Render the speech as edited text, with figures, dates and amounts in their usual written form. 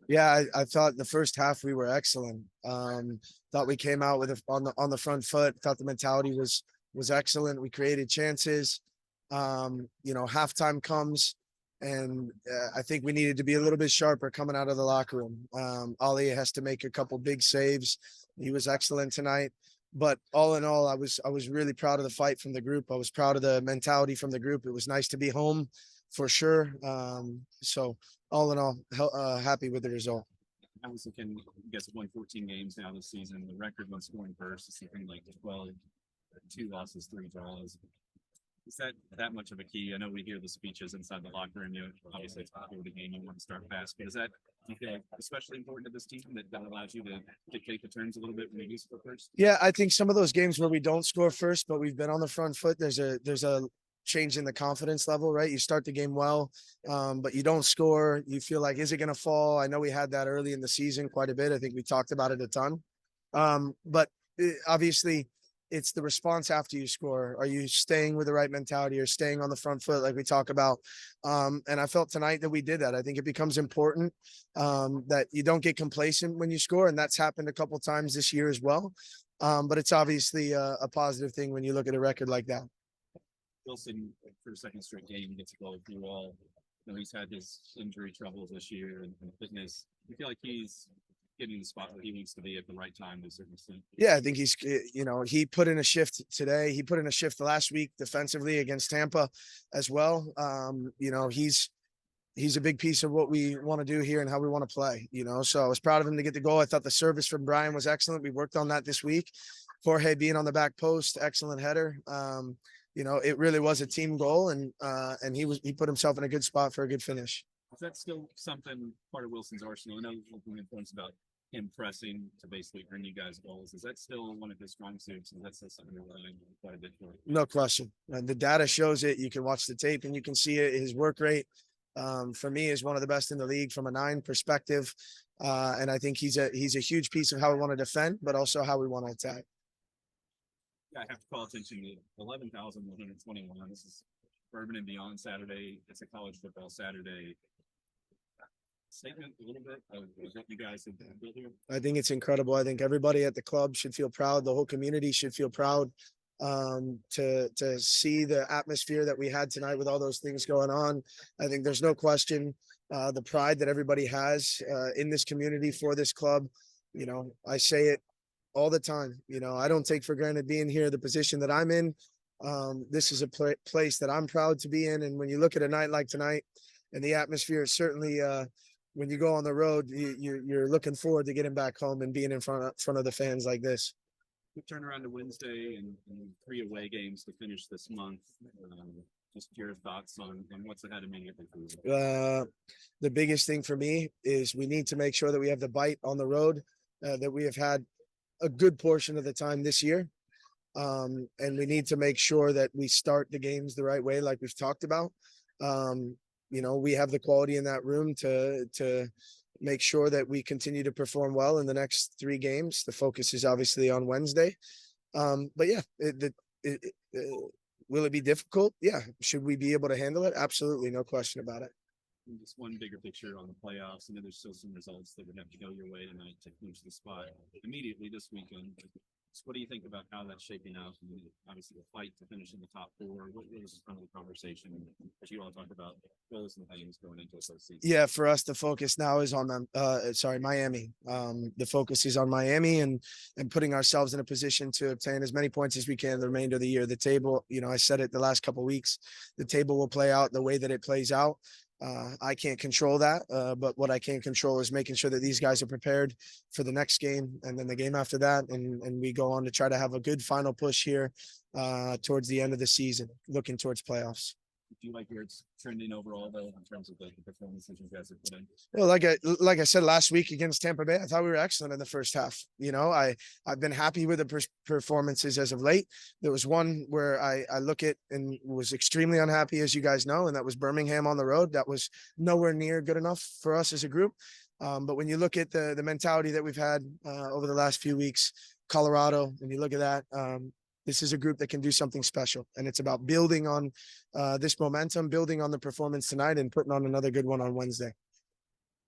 Yeah, I thought the first half we were excellent. Thought we came out with on the front foot. Thought the mentality was excellent. We created chances. Halftime comes, and I think we needed to be a little bit sharper coming out of the locker room. Ali has to make a couple big saves. He was excellent tonight. But all in all, I was really proud of the fight from the group. I was proud of the mentality from the group. It was nice to be home for sure. So all in all, happy with the result. I was looking, you guys have won 14 games now this season. The record when scoring first is something like 12, 2 losses, 3 draws. Is that much of a key? I know we hear the speeches inside the locker room. Obviously it's before the game, you want to start fast. But is that, do you think, especially important to this team that allows you to dictate the terms a little bit when you do score first? Yeah, I think some of those games where we don't score first, but we've been on the front foot, there's a change in the confidence level, right? You start the game well, but you don't score. You feel like, is it going to fall? I know we had that early in the season quite a bit. I think we talked about it a ton. But obviously, it's the response after you score. Are you staying with the right mentality or staying on the front foot like we talk about? And I felt tonight that we did that. I think it becomes important that you don't get complacent when you score, and that's happened a couple times this year as well. But it's obviously a positive thing when you look at a record like that. Wilson, for a second straight game, gets a goal through all. He's had his injury troubles this year and fitness. You feel like he's getting the spot where he needs to be at the right time to a certain extent. Yeah, I think he put in a shift today. He put in a shift last week defensively against Tampa as well. He's a big piece of what we want to do here and how we want to play, So I was proud of him to get the goal. I thought the service from Brian was excellent. We worked on that this week. Jorge being on the back post, excellent header. It really was a team goal, and he put himself in a good spot for a good finish. Is that still something part of Wilson's arsenal? I know you're points about him pressing to basically earn you guys goals. Is that still one of his strong suits? And that's something we're relying on quite a bit for. No question. The data shows it. You can watch the tape and you can see it. His work rate, for me, is one of the best in the league from a 9 perspective. And I think he's a huge piece of how we want to defend, but also how we want to attack. Yeah, I have to call attention to 11,121. This is Bourbon and Beyond Saturday. It's a college football Saturday. Statement a little bit of what you guys have built here. I think it's incredible. I think everybody at the club should feel proud. The whole community should feel proud to see the atmosphere that we had tonight with all those things going on. I think there's no question the pride that everybody has in this community for this club. I say it all the time. I don't take for granted being here, the position that I'm in. This is a place that I'm proud to be in. And when you look at a night like tonight and the atmosphere, certainly when you go on the road, you're looking forward to getting back home and being in front of the fans like this. We turn around to Wednesday and 3 away games to finish this month. Just your thoughts on what's ahead immediately for you. The biggest thing for me is we need to make sure that we have the bite on the road that we have had a good portion of the time this year. And we need to make sure that we start the games the right way, like we've talked about. We have the quality in that room to make sure that we continue to perform well in the next 3 games. The focus is obviously on Wednesday. But yeah, will it be difficult? Yeah. Should we be able to handle it? Absolutely. No question about it. And just one bigger picture on the playoffs. I know there's still some results that would have to go your way tonight to clinch the spot immediately this weekend. So what do you think about how that's shaping out? And obviously, the fight to finish in the top 4. What was kind of the conversation as you all talked about goals and things going into the postseason? Yeah, for us, the focus now is on Miami. The focus is on Miami and putting ourselves in a position to obtain as many points as we can the remainder of the year. The table, I said it the last couple of weeks, the table will play out the way that it plays out. I can't control that, but what I can control is making sure that these guys are prepared for the next game and then the game after that, and we go on to try to have a good final push here towards the end of the season, looking towards playoffs. Do you like where it's trending overall, though, in terms of the performances you guys have put in? Well, like I said last week against Tampa Bay, I thought we were excellent in the first half. I've been happy with the performances as of late. There was one where I look at and was extremely unhappy, as you guys know, and that was Birmingham on the road. That was nowhere near good enough for us as a group. But when you look at the mentality that we've had over the last few weeks, Colorado, when you look at that, this is a group that can do something special, and it's about building on this momentum, building on the performance tonight, and putting on another good one on Wednesday.